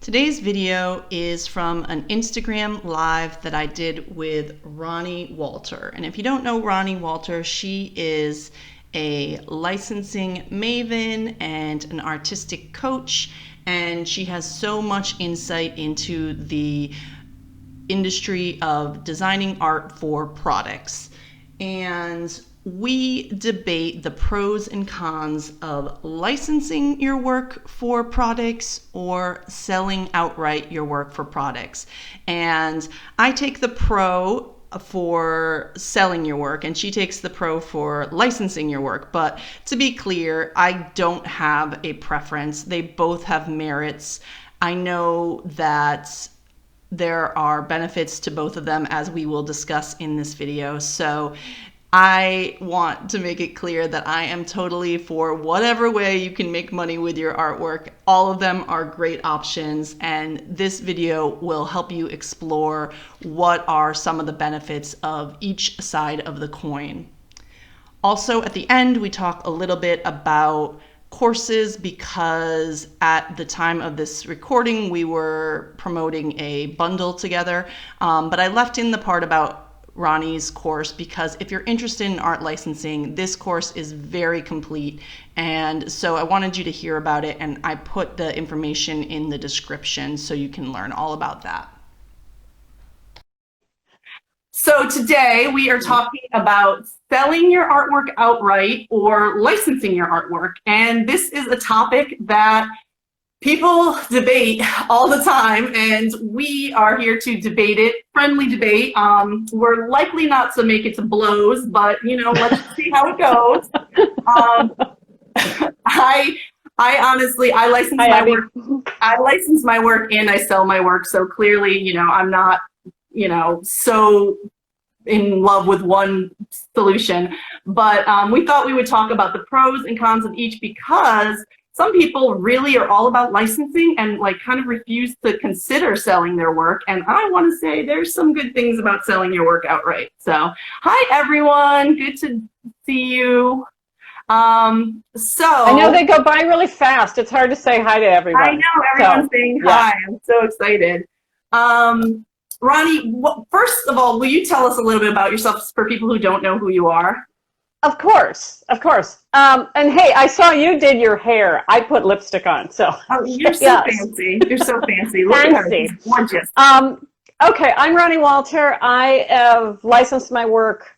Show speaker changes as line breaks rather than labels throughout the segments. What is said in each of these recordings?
Today's video is from an Instagram live that I did with Ronnie Walter. And if you don't know Ronnie Walter, she is a licensing maven and an artistic coach, and she has so much insight into the industry of designing art for products. And we debate the pros and cons of licensing your work for products or selling outright your work for products. And I take the pro for selling your work and she takes the pro for licensing your work. But to be clear, I don't have a preference. They both have merits. I know that there are benefits to both of them, as we will discuss in this video. So I want to make it clear that I am totally for whatever way you can make money with your artwork. All of them are great options, and this video will help you explore what are some of the benefits of each side of the coin. Also, at the end, we talk a little bit about courses, because at the time of this recording, we were promoting a bundle together, but I left in the part about Ronnie's course because if you're interested in art licensing, this course is very complete, and so I wanted you to hear about it, and I put the information in the description so you can learn all about that.
So today we are talking about selling your artwork outright or licensing your artwork, and this is a topic that people debate all the time, and we are here to debate it, friendly debate. We're likely not to make it to blows, but you know, let's see how it goes. I honestly, I license my work. I license my work and I sell my work. So clearly, you know, I'm not, you know, so in love with one solution. But we thought we would talk about the pros and cons of each, because some people really are all about licensing and like kind of refuse to consider selling their work. And I want to say there's some good things about selling your work outright. So hi, everyone. Good to see you.
I know they go by really fast. It's hard to say hi to everyone.
I know everyone's saying hi. I'm so excited. Ronnie, first of all, will you tell us a little bit about yourself for people who don't know who you are?
Of course, of course. And hey, I saw you did your hair. I put lipstick on, so.
Oh, you're so fancy. You're so fancy. Look at her. She's gorgeous.
Okay, I'm Ronnie Walter. I have licensed my work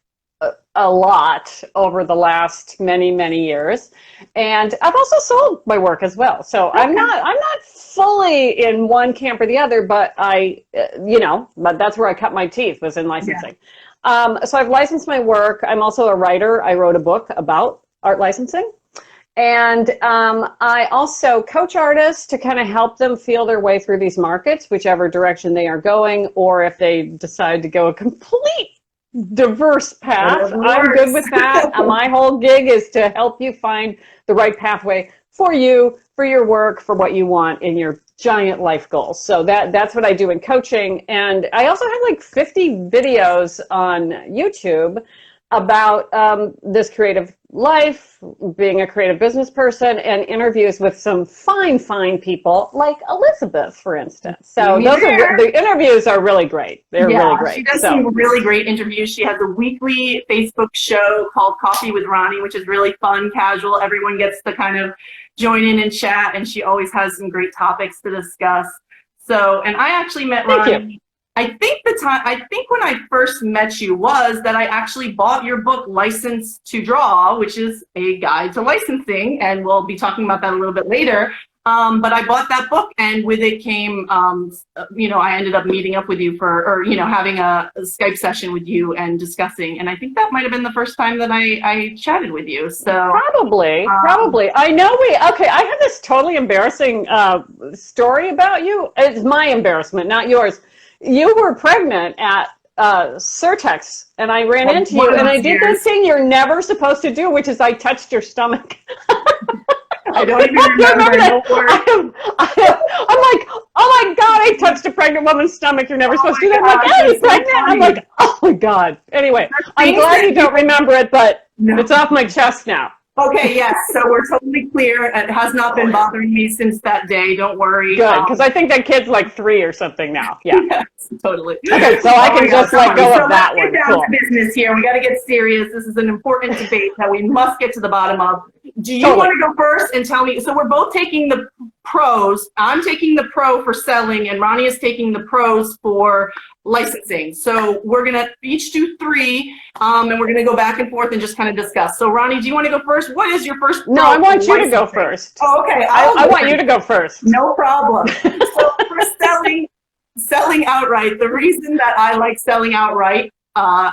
a lot over the last many years, and I've also sold my work as well. So okay. I'm not fully in one camp or the other, but but that's where I cut my teeth, was in licensing. Yeah. So I've licensed my work. I'm also a writer. I wrote a book about art licensing. And I also coach artists to kind of help them feel their way through these markets, whichever direction they are going, or if they decide to go a complete diverse path. I'm good with that. My whole gig is to help you find the right pathway for you, for your work, for what you want in your giant life goals. So that's what I do in coaching. And I also have like 50 videos on YouTube about this creative life, being a creative business person, and interviews with some fine people like Elizabeth, for instance. So the interviews are really great. They're really great.
She does some really great interviews. She has a weekly Facebook show called Coffee with Ronnie, which is really fun, casual. Everyone gets to kind of join in and chat, and she always has some great topics to discuss. So, and I actually met Ronnie. I think when I first met you was that I actually bought your book, License to Draw, which is a guide to licensing, and we'll be talking about that a little bit later. But I bought that book, and with it came, I ended up meeting up with you having a Skype session with you and discussing. And I think that might have been the first time that I chatted with you. So
probably. I know I have this totally embarrassing story about you. It's my embarrassment, not yours. You were pregnant at Certex, and I ran into you, and I did this thing you're never supposed to do, which is I touched your stomach.
I don't even remember that.
I'm like, oh my God, I touched a pregnant woman's stomach. You're never supposed to do that. I'm like, hey, you're pregnant? I'm like, oh my God. Anyway, I'm glad you don't remember it, but it's off my chest now.
Okay, yes. So we're totally clear. It has not been bothering me since that day. Don't worry.
Good, because I think that kid's like 3 or something now. Yeah.
Yes, totally.
Okay, so I can just let go of that one.
Let's get down to business here. We got to get serious. This is an important debate that we must get to the bottom of. Do you want to go first and tell me? So we're both taking the pros. I'm taking the pro for selling, and Ronnie is taking the pros for licensing. So we're going to each do 3, and we're going to go back and forth and just kind of discuss. So Ronnie, do you want to go first? What is your first pro?
No, I want you to go first.
Oh, okay.
I want you to go first.
No problem. So for selling outright, the reason that I like selling outright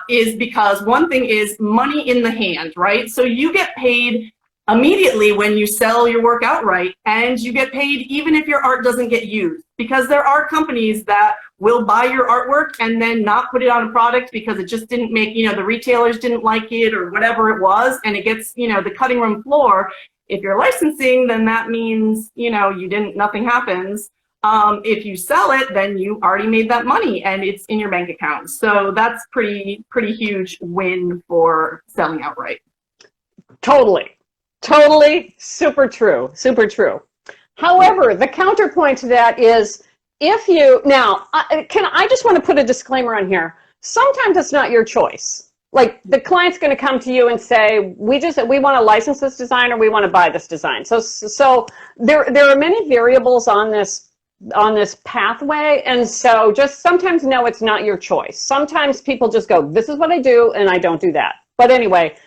is because one thing is money in the hand, right? So you get paid immediately when you sell your work outright, and you get paid even if your art doesn't get used, because there are companies that will buy your artwork and then not put it on a product because it just didn't make, the retailers didn't like it or whatever it was, and it gets, the cutting room floor. If you're licensing, then that means, nothing happens. If you sell it, then you already made that money and it's in your bank account. So that's pretty huge win for selling outright.
Totally. Super true. However, the counterpoint to that is if you, now, I just want to put a disclaimer on here. Sometimes it's not your choice. Like the client's going to come to you and say, we want to license this design or we want to buy this design. So there are many variables on this pathway, and so just sometimes no, it's not your choice. Sometimes people just go, this is what I do, and I don't do that. But anyway,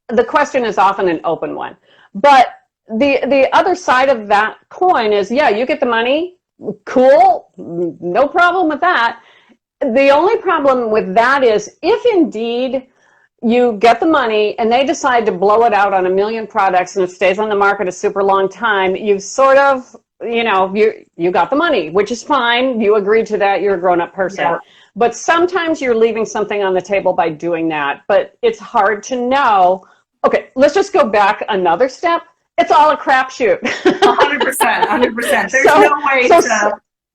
the question is often an open one. But the other side of that coin is, yeah, you get the money, cool, no problem with that. The only problem with that is if indeed you get the money and they decide to blow it out on 1 million products and it stays on the market a super long time, you've sort of, you got the money, which is fine. You agreed to that. You're a grown-up person. Yeah. But sometimes you're leaving something on the table by doing that. But it's hard to know. Okay, let's just go back another step. It's all a crapshoot.
100%.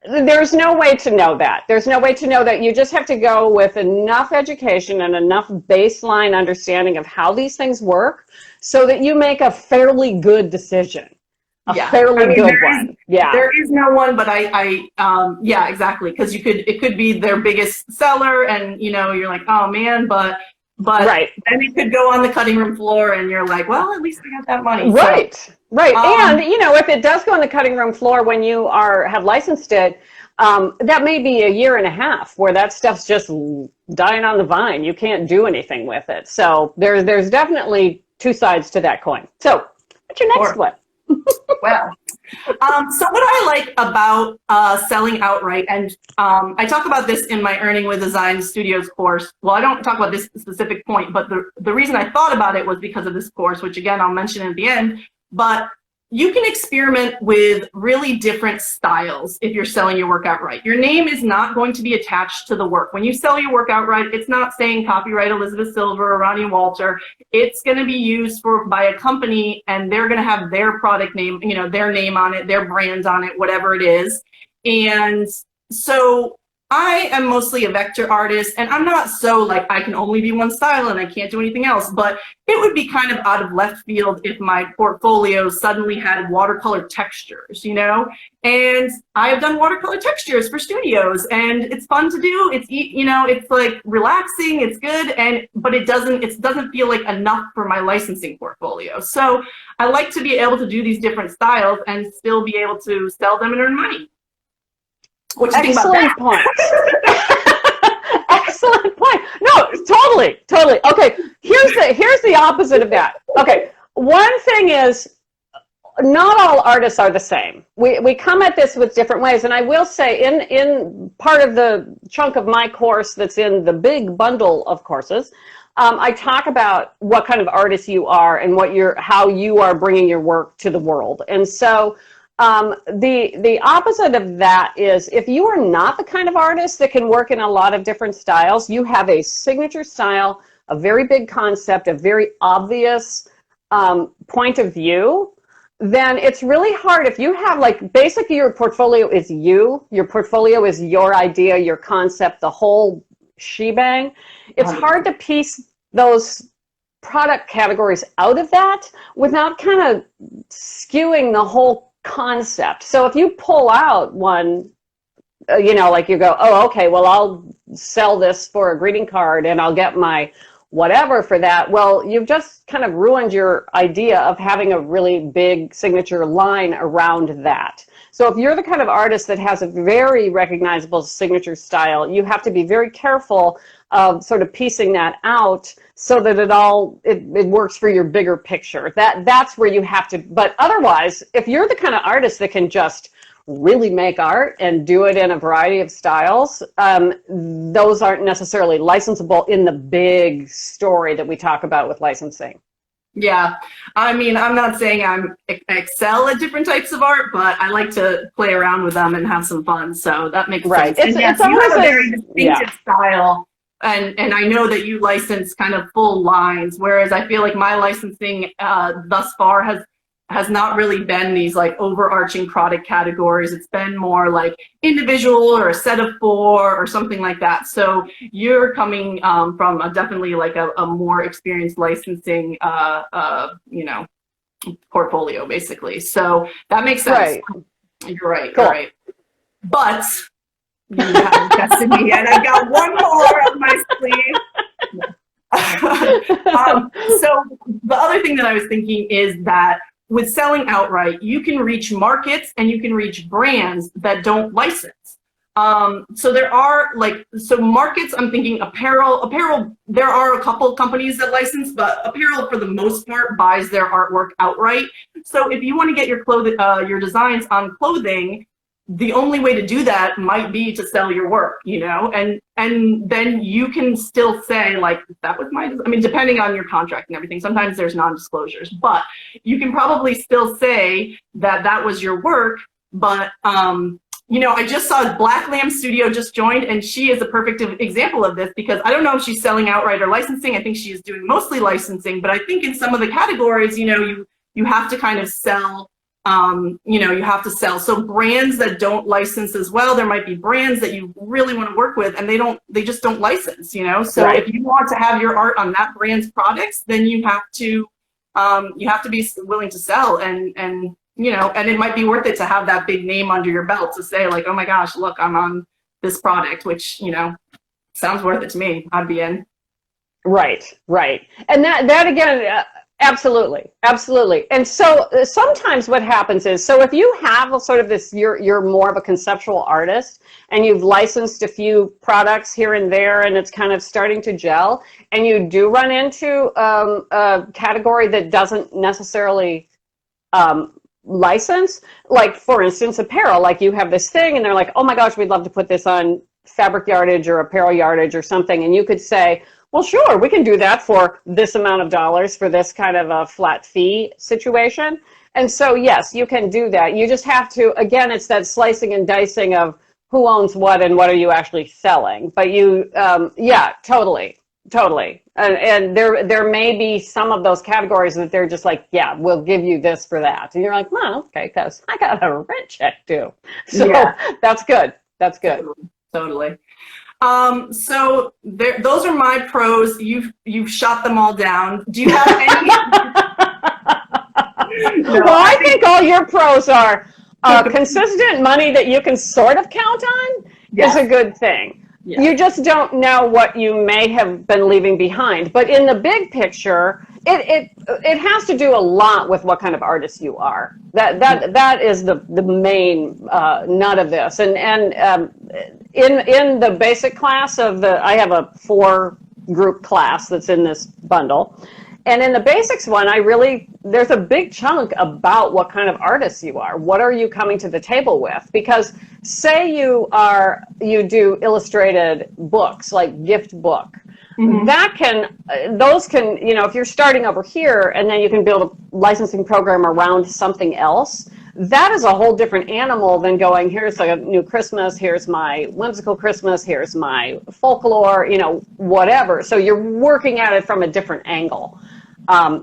There's no way to know that. There's no way to know that. You just have to go with enough education and enough baseline understanding of how these things work so that you make a fairly good decision. Fairly good one. Yeah.
There is no one, but yeah, exactly. Because it could be their biggest seller, and you're like, oh man, but
right.
Then it could go on the cutting room floor, and you're like, well, at least I got that money.
Right. So, right. And if it does go on the cutting room floor when you have licensed it, that may be 1.5 years where that stuff's just dying on the vine. You can't do anything with it. So there's definitely 2 sides to that coin. So what's your next one?
Well, so what I like about selling outright, and I talk about this in my Earning with Design Studios course. Well, I don't talk about this specific point, but the reason I thought about it was because of this course, which again, I'll mention at the end. But you can experiment with really different styles if you're selling your work outright. Your name is not going to be attached to the work. When you sell your work outright, it's not saying copyright Elizabeth Silver or Ronnie Walter. It's going to be used by a company, and they're going to have their product name, their name on it, their brand on it, whatever it is. And so I am mostly a vector artist, and I'm not so like I can only be one style and I can't do anything else, but it would be kind of out of left field if my portfolio suddenly had watercolor textures, and I have done watercolor textures for studios, and it's fun to do. It's, it's like relaxing, it's good, but it doesn't feel like enough for my licensing portfolio. So I like to be able to do these different styles and still be able to sell them and earn money. What do you think about that?
Excellent point. No, totally. Okay, here's the opposite of that. Okay, one thing is, not all artists are the same. We come at this with different ways, and I will say in part of the chunk of my course that's in the big bundle of courses, I talk about what kind of artist you are and how you are bringing your work to the world. And so the opposite of that is if you are not the kind of artist that can work in a lot of different styles, you have a signature style, a very big concept, a very obvious point of view, then it's really hard. If you have basically your portfolio is your portfolio is your idea, your concept, the whole shebang, it's hard to piece those product categories out of that without kind of skewing the whole concept. So if you pull out one, like you go, oh, okay, well, I'll sell this for a greeting card and I'll get my whatever for that. Well, you've just kind of ruined your idea of having a really big signature line around that. So if you're the kind of artist that has a very recognizable signature style, you have to be very careful of sort of piecing that out so that it works for your bigger picture. That's where you have to, but otherwise, if you're the kind of artist that can just really make art and do it in a variety of styles, those aren't necessarily licensable in the big story that we talk about with licensing.
Yeah, I mean, I'm not saying I'm excel at different types of art, but I like to play around with them and have some fun. So that makes sense. And yes, you have a very distinctive style, and I know that you license kind of full lines, whereas I feel like my licensing thus far has not really been these like overarching product categories. It's been more like individual or a set of 4 or something like that. So you're coming from definitely like a more experienced licensing, portfolio basically. So that makes sense.
Right.
You're right.
Cool.
You're right. But you haven't tested me yet. I got one more up my sleeve. So the other thing that I was thinking is that with selling outright, you can reach markets and you can reach brands that don't license. So there are markets, I'm thinking apparel, there are a couple companies that license, but apparel for the most part buys their artwork outright. So if you want to get your designs on clothing, the only way to do that might be to sell your work, and then you can still say like, that was depending on your contract and everything, sometimes there's non-disclosures, but you can probably still say that was your work. But, I just saw Black Lamb Studio just joined, and she is a perfect example of this, because I don't know if she's selling outright or licensing. I think she is doing mostly licensing, but I think in some of the categories, you have to kind of sell. You have to sell. So brands that don't license as well, there might be brands that you really want to work with and they just don't license, So right. If you want to have your art on that brand's products, then you have to be willing to sell, and it might be worth it to have that big name under your belt to say like, oh my gosh, look, I'm on this product, which, sounds worth it to me. I'd be in. Right.
And that again, absolutely. And so sometimes what happens is, so if you have a sort of this, you're more of a conceptual artist and you've licensed a few products here and there and it's kind of starting to gel, and you do run into a category that doesn't necessarily license, like for instance, apparel, like you have this thing and they're like, oh my gosh, we'd love to put this on fabric yardage or apparel yardage or something. And you could say, well, sure, we can do that for this amount of dollars for this kind of a flat fee situation. And so, yes, you can do that. You just have to, again, it's that slicing and dicing of who owns what and what are you actually selling. But you, yeah, totally. And there may be some of those categories that they're just like, yeah, we'll give you this for that. And you're like, well, okay, because I got a rent check too. So yeah. That's good.
Totally. So those are my pros. You've shot them all down. Do you have any?
No, well, I think all your pros are consistent money that you can sort of count on is a good thing. Yeah. You just don't know what you may have been leaving behind. But in the big picture, it has to do a lot with what kind of artist you are. That is the main nut of this. And in the basic class I have a 4-group class that's in this bundle. And in the basics one, there's a big chunk about what kind of artist you are. What are you coming to the table with? Because say you do illustrated books, like gift book. Mm-hmm. Those can, if you're starting over here and then you can build a licensing program around something else, that is a whole different animal than going, here's a new Christmas, here's my whimsical Christmas, here's my folklore, whatever. So you're working at it from a different angle.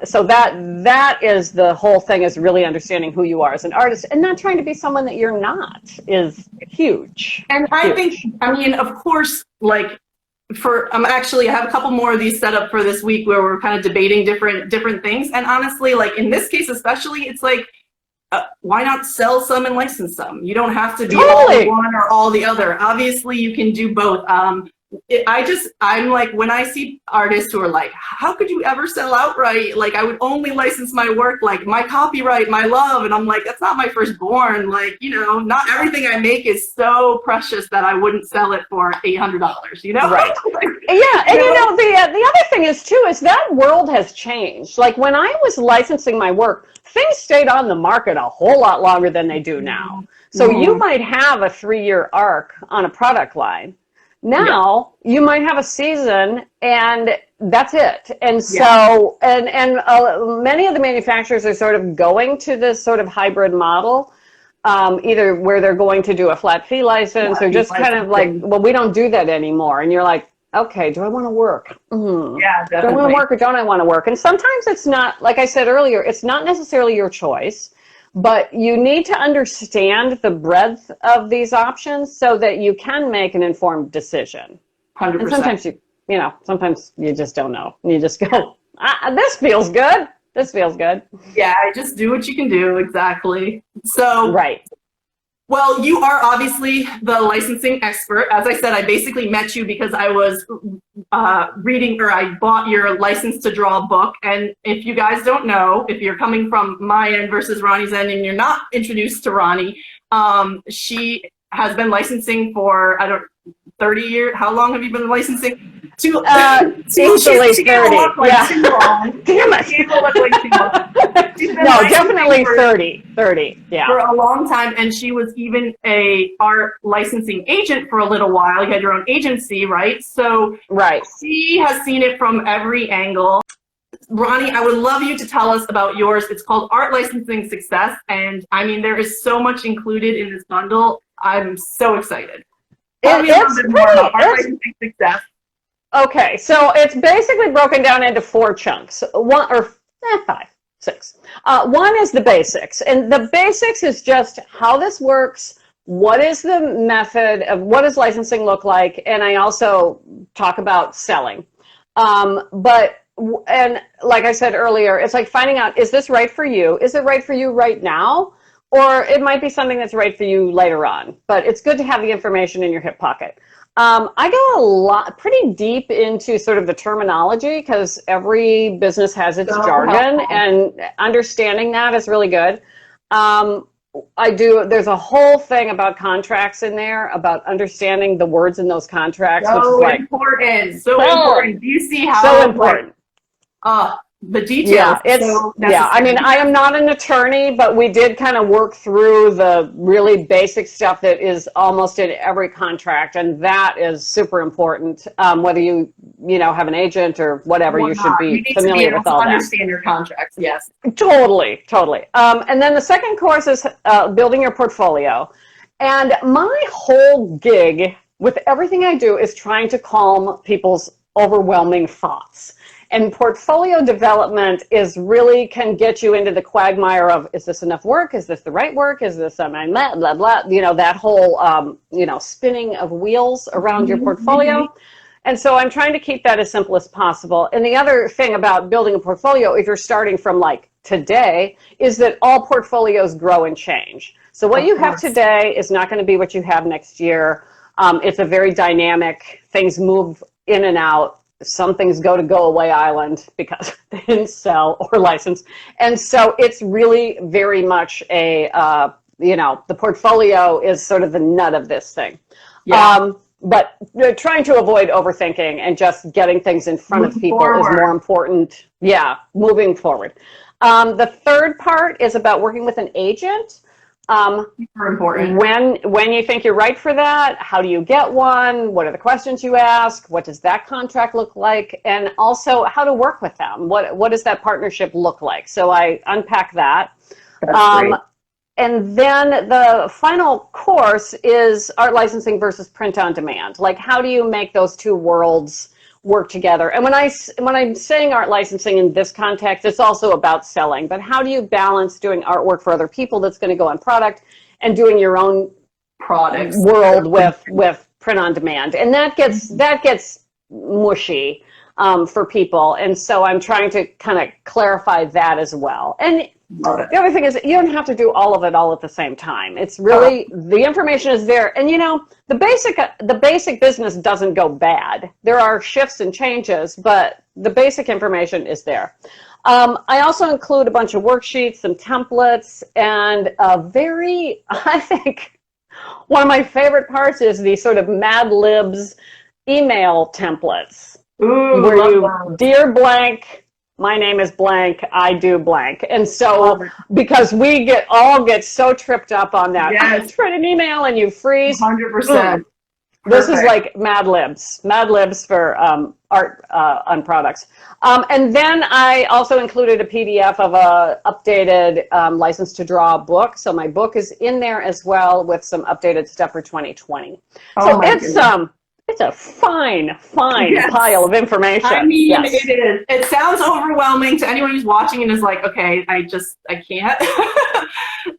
So that is the whole thing, is really understanding who you are as an artist and not trying to be someone that you're not is huge.
And I think, of course, like I have a couple more of these set up for this week where we're kind of debating different things. And honestly, like in this case especially, it's like, why not sell some and license some? You don't have to be all the one or all the other. Obviously, you can do both. I'm like, when I see artists who are like, how could you ever sell outright? Like, I would only license my work, like my copyright, my love. And I'm like, that's not my firstborn. Like, you know, not everything I make is so precious that I wouldn't sell it for $800, you know?
Right. Yeah. And you know, the other thing is too, is that world has changed. Like when I was licensing my work, things stayed on the market a whole lot longer than they do now. So you might have a 3-year arc on a product line. Now you might have a season and that's it. And so, many of the manufacturers are sort of going to this sort of hybrid model, either where they're going to do a flat fee license or just kind of like, well, we don't do that anymore. And you're like, okay, do I want to work?
Yeah, definitely.
Do I want to work or don't I want to work? And sometimes it's not, like I said earlier, it's not necessarily your choice. But you need to understand the breadth of these options so that you can make an informed decision.
100%.
And sometimes you just don't know. You just go, this feels good. This feels good.
Yeah, just do what you can do. Exactly. So,
right.
Well, you are obviously the licensing expert. As I said, I basically met you because I was reading, or I bought your License to Draw book. And if you guys don't know, if you're coming from my end versus Ronnie's end and you're not introduced to Ronnie, she has been licensing for, 30 years. How long have you been licensing?
Easily 30. Yeah.
Too long.
Damn it.
She will look like too long.
No, definitely 30. Yeah.
For a long time, and she was even a art licensing agent for a little while. You had your own agency, right? So she has seen it from every angle. Ronnie, I would love you to tell us about yours. It's called Art Licensing Success, and I mean, there is so much included in this bundle. I'm so excited. Tell me a little bit more about Art Licensing Success.
Okay, so it's basically broken down into 4 chunks. 5, 6. One is the basics, and the basics is just how this works, what is the method of what does licensing look like, and I also talk about selling. And like I said earlier, it's like finding out, is this right for you? Is it right for you right now? Or it might be something that's right for you later on, but it's good to have the information in your hip pocket. I go pretty deep into sort of the terminology because every business has its jargon, and understanding that is really good. There's a whole thing about contracts in there, about understanding the words in those contracts, which is like
important. So important. Do you see how
so important?
The details.
I mean, I am not an attorney, but we did kind of work through the really basic stuff that is almost in every contract, and that is super important. Whether you have an agent or whatever, you should be familiar with all that.
Understand your contracts. Yes.
Totally. And then the second course is building your portfolio, and my whole gig with everything I do is trying to calm people's overwhelming thoughts. And portfolio development can get you into the quagmire of, is this enough work? Is this the right work? Is this blah, blah, blah, that whole, spinning of wheels around your portfolio. And so I'm trying to keep that as simple as possible. And the other thing about building a portfolio, if you're starting from like today, is that all portfolios grow and change. So what you have today is not going to be what you have next year. It's a very dynamic, things move in and out. Some things go to go-away island because they didn't sell or license. And so it's really very much the portfolio is sort of the nut of this thing. Yeah. But trying to avoid overthinking and just getting things in front of people is more important. Yeah, moving forward. The third part is about working with an agent.
Super important.
When you think you're right for that, how do you get one? What are the questions you ask? What does that contract look like? And also how to work with them. What does that partnership look like? So I unpack that.
That's great.
And then the final course is art licensing versus print on demand. Like, how do you make those two worlds work together? And when I'm saying art licensing in this context, it's also about selling. But how do you balance doing artwork for other people that's going to go on product and doing your own
products
world with print on demand? And that gets mushy for people. And so I'm trying to kind of clarify that as well. And the other thing is that you don't have to do all of it all at the same time. It's really, the information is there. And the basic business doesn't go bad. There are shifts and changes, but the basic information is there. I also include a bunch of worksheets, some templates, and I think one of my favorite parts is the sort of Mad Libs email templates.
Ooh,
where you, dear blank, my name is blank, I do blank. And so, because we all get so tripped up on that.
Yes.
Write an email and you freeze.
100%.
This is like Mad Libs for art on products. And then I also included a PDF of a updated License to Draw book. So my book is in there as well with some updated stuff for 2020. So it's a fine pile of information.
I mean,
yes.
It is. It sounds overwhelming to anyone who's watching and is like, okay, I can't.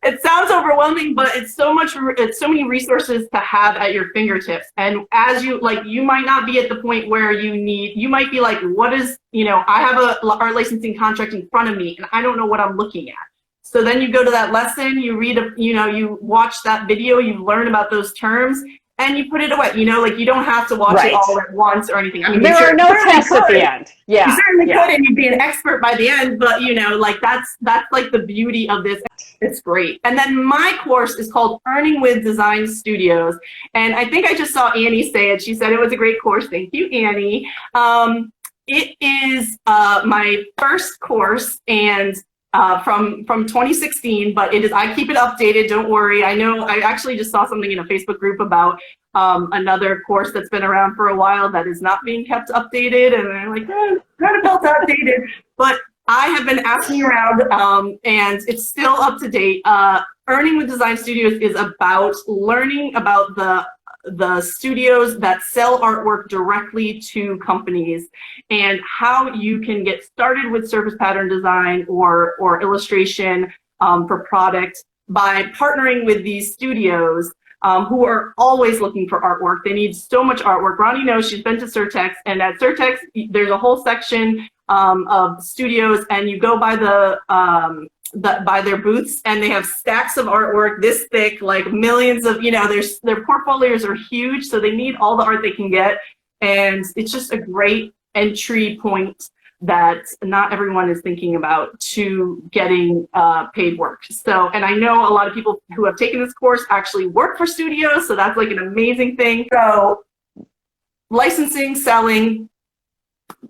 It sounds overwhelming, but it's so many resources to have at your fingertips. And as you might not be at the point where you might be like, what is, I have a art licensing contract in front of me and I don't know what I'm looking at. So then you go to that lesson, you read, you watch that video, you learn about those terms, and you put it away. You don't have to watch it all at once or anything. I mean,
there are no tests at the end. Yeah,
you certainly could, and you'd be an expert by the end. But that's like the beauty of this. It's great. And then my course is called Earning with Design Studios, and I think I just saw Annie say it. She said it was a great course. Thank you, Annie. It is my first course, and from 2016, but I keep it updated. Don't worry. I know I actually just saw something in a Facebook group about another course that's been around for a while that is not being kept updated, and I'm like, kind of felt outdated. But I have been asking around, and it's still up to date. Earning with Design Studios is about learning about the studios that sell artwork directly to companies and how you can get started with surface pattern design or illustration for product by partnering with these studios who are always looking for artwork. They need so much artwork. Ronnie knows, she's been to Surtex, and at Surtex there's a whole section of studios, and you go by by their booths, and they have stacks of artwork this thick, like millions of, their portfolios are huge, so they need all the art they can get, and it's just a great entry point that not everyone is thinking about to getting paid work. So, and I know a lot of people who have taken this course actually work for studios, so that's like an amazing thing. So licensing, selling,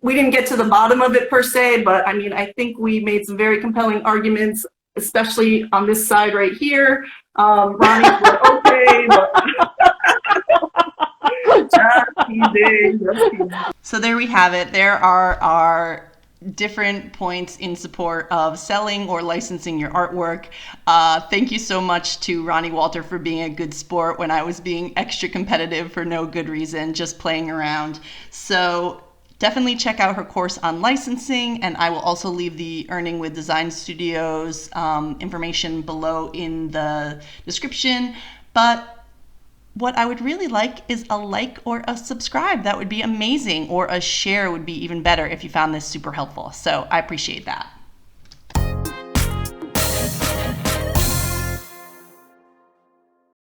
we didn't get to the bottom of it per se, but I mean, I think we made some very compelling arguments, especially on this side right here. Ronnie's like, okay, but just teasing.
So there we have it. There are our different points in support of selling or licensing your artwork. Thank you so much to Ronnie Walter for being a good sport when I was being extra competitive for no good reason, just playing around. So definitely check out her course on licensing, and I will also leave the Earning with Design Studios information below in the description. But what I would really like is a like or a subscribe. That would be amazing. Or a share would be even better if you found this super helpful. So I appreciate that.